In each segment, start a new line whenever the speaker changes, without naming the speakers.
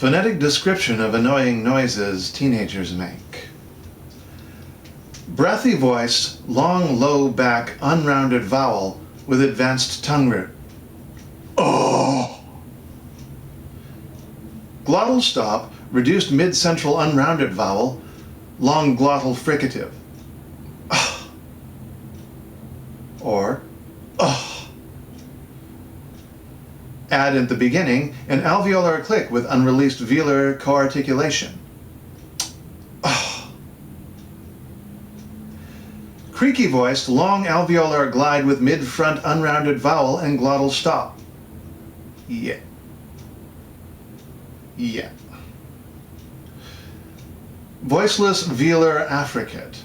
Phonetic description of annoying noises teenagers make. Breathy voice, long, low back, unrounded vowel with advanced tongue root. Oh! Glottal stop, reduced mid-central unrounded vowel, long glottal fricative. Or add at the beginning an alveolar click with unreleased velar co-articulation. Creaky voiced, long alveolar glide with mid-front unrounded vowel and glottal stop. Yeah. Yeah. Voiceless velar affricate.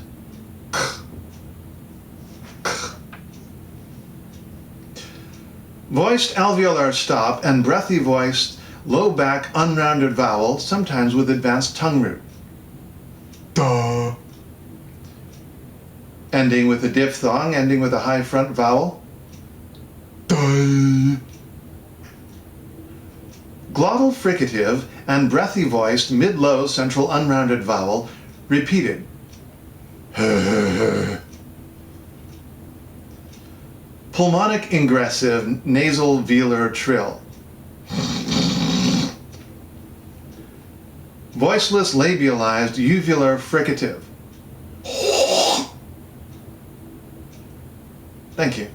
Voiced alveolar stop and breathy voiced, low back, unrounded vowel, sometimes with advanced tongue root. Duh. Ending with a diphthong, ending with a high front vowel. Duh. Glottal fricative and breathy voiced, mid-low, central unrounded vowel, repeated. Pulmonic ingressive, nasal velar trill. Voiceless labialized, uvular fricative. Thank you.